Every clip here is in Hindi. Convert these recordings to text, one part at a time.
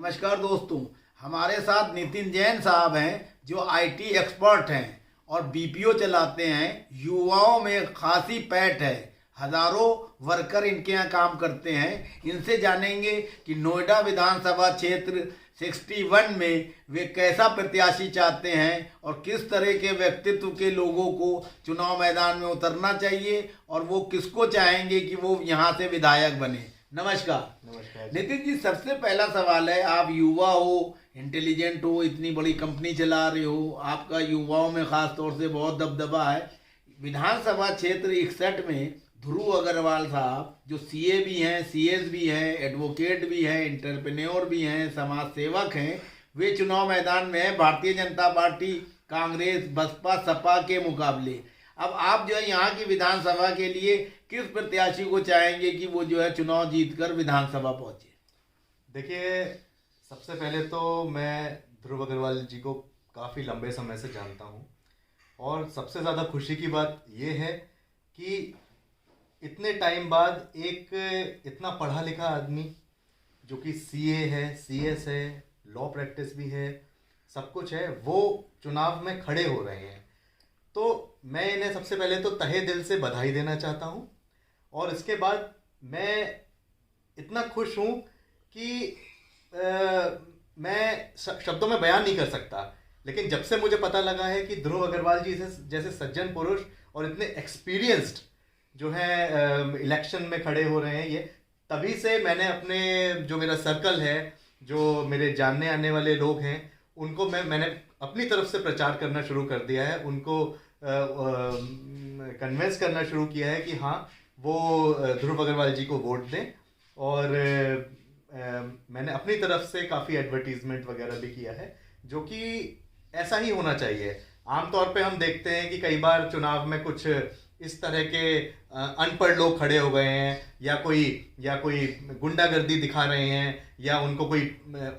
नमस्कार दोस्तों, हमारे साथ नितिन जैन साहब हैं जो आईटी एक्सपर्ट हैं और बीपीओ चलाते हैं। युवाओं में खासी पैठ है, हजारों वर्कर इनके यहाँ काम करते हैं। इनसे जानेंगे कि नोएडा विधानसभा क्षेत्र 61 में वे कैसा प्रत्याशी चाहते हैं और किस तरह के व्यक्तित्व के लोगों को चुनाव मैदान में उतरना चाहिए और वो किसको चाहेंगे कि वो यहाँ से विधायक बने। नमस्कार नितिन जी, सबसे पहला सवाल है, आप युवा हो, इंटेलिजेंट हो, इतनी बड़ी कंपनी चला रहे हो, आपका युवाओं में खास तौर से बहुत दबदबा है। विधानसभा क्षेत्र 61 में ध्रुव अग्रवाल साहब जो सीए भी हैं, सीएस भी हैं, एडवोकेट भी हैं, एंटरप्रेन्योर भी हैं, समाज सेवक हैं, वे चुनाव मैदान में हैं भारतीय जनता पार्टी, कांग्रेस, बसपा, सपा के मुकाबले। अब आप जो है यहाँ की विधानसभा के लिए किस प्रत्याशी को चाहेंगे कि वो जो है चुनाव जीतकर विधानसभा पहुंचे? देखिए, सबसे पहले तो मैं ध्रुव अग्रवाल जी को काफ़ी लंबे समय से जानता हूँ और सबसे ज़्यादा खुशी की बात ये है कि इतने टाइम बाद एक इतना पढ़ा लिखा आदमी जो कि सीए है, सीएस है, लॉ प्रैक्टिस भी है, सब कुछ है, वो चुनाव में खड़े हो रहे हैं। तो मैं इन्हें सबसे पहले तो तहे दिल से बधाई देना चाहता हूँ और इसके बाद मैं इतना खुश हूँ कि मैं शब्दों में बयान नहीं कर सकता। लेकिन जब से मुझे पता लगा है कि ध्रुव अग्रवाल जी जैसे सज्जन पुरुष और इतने एक्सपीरियंस्ड जो है इलेक्शन में खड़े हो रहे हैं, ये तभी से मैंने अपने जो मेरा सर्कल है, जो मेरे जानने आने वाले लोग हैं, उनको मैंने अपनी तरफ से प्रचार करना शुरू कर दिया है, उनको कन्विंस करना शुरू किया है कि हाँ, वो ध्रुव अग्रवाल जी को वोट दें। और मैंने अपनी तरफ से काफ़ी एडवर्टीजमेंट वगैरह भी किया है, जो कि ऐसा ही होना चाहिए। आमतौर पे हम देखते हैं कि कई बार चुनाव में कुछ इस तरह के अनपढ़ लोग खड़े हो गए हैं या कोई गुंडागर्दी दिखा रहे हैं या उनको कोई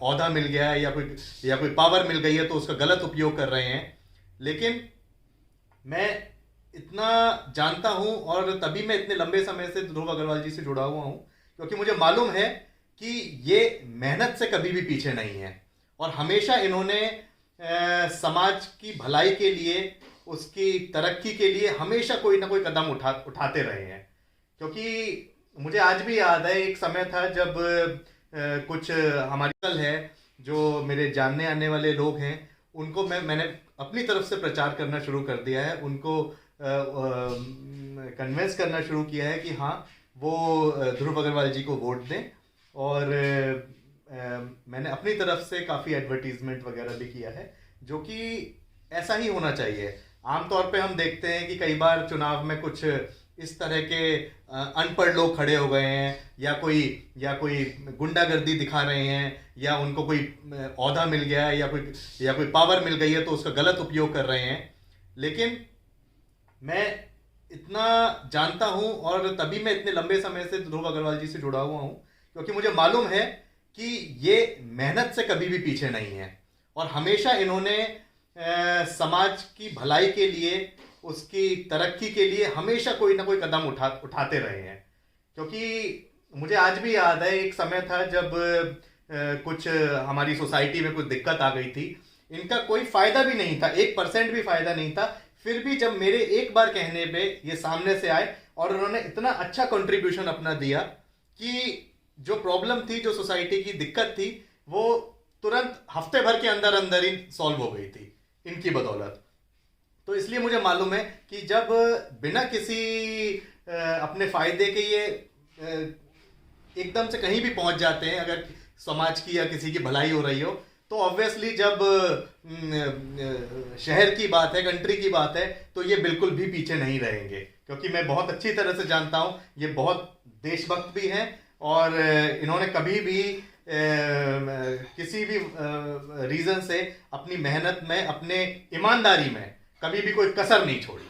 ओहदा मिल गया है या कोई पावर मिल गई है तो उसका गलत उपयोग कर रहे हैं। लेकिन मैं इतना जानता हूं और तभी मैं इतने लंबे समय से ध्रुव अग्रवाल जी से जुड़ा हुआ हूं क्योंकि मुझे मालूम है कि ये मेहनत से कभी भी पीछे नहीं है और हमेशा इन्होंने समाज की भलाई के लिए, उसकी तरक्की के लिए हमेशा कोई ना कोई कदम उठाते रहे हैं। क्योंकि मुझे आज भी याद है, एक समय था जब कुछ हमारी दल है, जो मेरे जानने आने वाले लोग हैं, उनको मैंने अपनी तरफ से प्रचार करना शुरू कर दिया है, उनको कन्विंस करना शुरू किया है कि हाँ, वो ध्रुव अग्रवाल जी को वोट दें। और मैंने अपनी तरफ से काफ़ी एडवर्टीजमेंट वगैरह भी किया है, जो कि ऐसा ही होना चाहिए। आमतौर पे हम देखते हैं कि कई बार चुनाव में कुछ इस तरह के अनपढ़ लोग खड़े हो गए हैं या कोई गुंडागर्दी दिखा रहे हैं या उनको कोई ओहदा मिल गया है या कोई पावर मिल गई है तो उसका गलत उपयोग कर रहे हैं। लेकिन मैं इतना जानता हूं और तभी मैं इतने लंबे समय से ध्रुव अग्रवाल जी से जुड़ा हुआ हूं क्योंकि मुझे मालूम है कि ये मेहनत से कभी भी पीछे नहीं है और हमेशा इन्होंने समाज की भलाई के लिए, उसकी तरक्की के लिए हमेशा कोई ना कोई कदम उठाते रहे हैं। क्योंकि मुझे आज भी याद है, एक समय था जब कुछ हमारी सोसाइटी में कुछ दिक्कत आ गई थी, इनका कोई फायदा भी नहीं था, 1% भी फायदा नहीं था। फिर भी जब मेरे एक बार कहने पे ये सामने से आए और उन्होंने इतना अच्छा कंट्रीब्यूशन अपना दिया कि जो प्रॉब्लम थी, जो सोसाइटी की दिक्कत थी, वो तुरंत हफ्ते भर के अंदर अंदर ही सॉल्व हो गई थी इनकी बदौलत। तो इसलिए मुझे मालूम है कि जब बिना किसी अपने फायदे के ये एकदम से कहीं भी पहुंच जाते हैं, अगर समाज की या किसी की भलाई हो रही हो, तो ऑब्वियसली जब शहर की बात है, कंट्री की बात है, तो ये बिल्कुल भी पीछे नहीं रहेंगे। क्योंकि मैं बहुत अच्छी तरह से जानता हूं, ये बहुत देशभक्त भी हैं और इन्होंने कभी भी किसी भी रीजन से अपनी मेहनत में, अपने ईमानदारी में कभी भी कोई कसर नहीं छोड़ी।